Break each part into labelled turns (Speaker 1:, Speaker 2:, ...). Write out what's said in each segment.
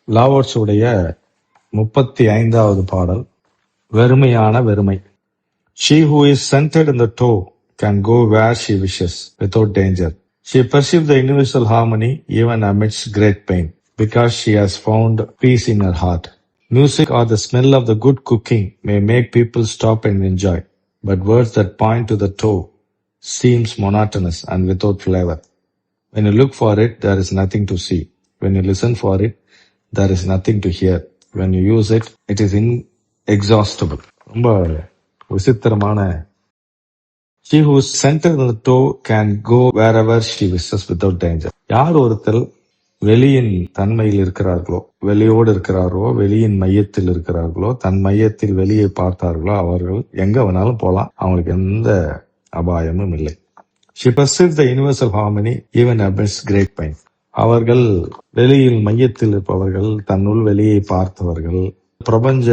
Speaker 1: Lao Tzu உடைய 35வது பாடல், வெறுமையான வெறுமை. She who is centered in the toe can go where she wishes without danger. She perceives the universal harmony even amidst great pain, because she has found peace in her heart. Music or the smell of the good cooking may make people stop and enjoy, but words that point to the toe seems monotonous and without flavor. When you look for it, there is nothing to see. When you listen for it, there is nothing to hear. When you use it, it is inexhaustible. ரொம்ப விசித்திரமான. She who is centered in the toe can go wherever she wishes without danger. யார் ஒருத்தர் வெளியின் தன்மையில் இருக்கிறார்களோ, வெளியோடு இருக்கிறார்களோ, வெளியின் மையத்தில் இருக்கிறார்களோ, தன் மையத்தில் வெளியே பார்த்தார்களோ, அவர்கள் எங்க வேணாலும் போலாம், அவங்களுக்கு எந்த அபாயமும் இல்லை. She perceives the universal harmony even amidst great pain. அவர்கள் வெளியில் மையத்தில் இருப்பவர்கள், தன்னுள் வெளியே பார்த்தவர்கள் பிரபஞ்ச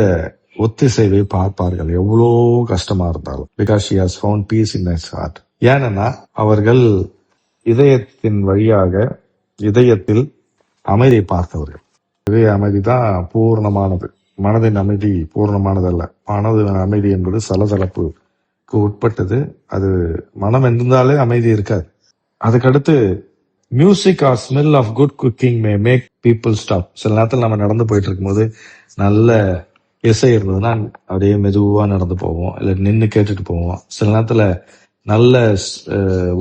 Speaker 1: ஒத்திசைவை பார்ப்பார்கள், எவ்வளோ கஷ்டமா இருந்தாலும். Because she has found peace in his heart. ஏன்னா அவர்கள் இதயத்தின் வழியாக இதயத்தில் அமைதியை பார்த்தவர்கள். இதய அமைதி தான் பூர்ணமானது. மனதின் அமைதி பூர்ணமானதல்ல. மனதின் அமைதி என்பது சலசலப்புக்கு உட்பட்டது. அது மனம் இருந்தாலே அமைதி இருக்காது. அதுக்கடுத்து music or smell of good cooking may make people stop. சில நேரத்தில் நம்ம நடந்து போயிட்டு இருக்கும்போது நல்ல இசை இருந்ததுன்னா அப்படியே மெதுவா நடந்து போவோம், இல்லை நின்று கேட்டுட்டு போவோம். சில நேரத்துல நல்ல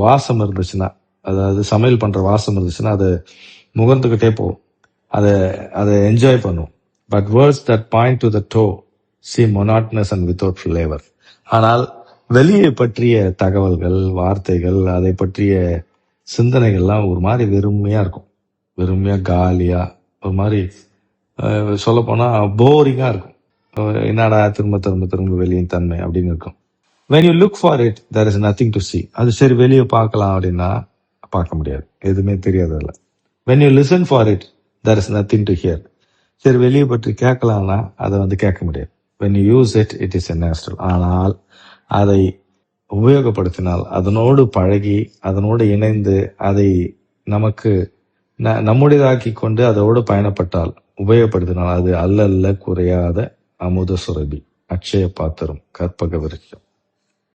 Speaker 1: வாசம் இருந்துச்சுன்னா, அதாவது சமையல் பண்ற வாசம் இருந்துச்சுன்னா அதை முகர்ந்துகிட்டே போவோம், அதை என்ஜாய் பண்ணுவோம். But words that point to the dough seem monotonous and without flavour. ஆனால் வெளியே பற்றிய தகவல்கள், வார்த்தைகள், அதை பற்றிய சிந்தனைகள்லாம் ஒரு மாதிரி வெறுமையா இருக்கும். வெறுமையா, காலியா, ஒரு மாதிரி சொல்ல போனா போரிங்கா இருக்கும். என்னடா திரும்ப திரும்ப திரும்ப வெளியின் தன்மை அப்படின்னு இருக்கும். When you look for it, there is nothing to see. அது சரி வெளியே பார்க்கலாம் அப்படின்னா பார்க்க முடியாது, எதுவுமே தெரியாது அதில். When you listen for it, there is nothing to hear. சரி வெளியே பற்றி கேட்கலாம்னா அதை கேட்க முடியாது. When you use it, it is natural. ஆனால் அதை உபயோகப்படுத்தினால், அதனோடு பழகி, அதனோடு இணைந்து, அதை நமக்கு நம்முடையதாக்கி கொண்டு அதோடு பயணப்பட்டால், உபயோகப்படுத்தினால் அது அல்ல குறையாத அமுத சுரபி, அக்ஷய பாத்திரம், கற்பக விருட்சம்.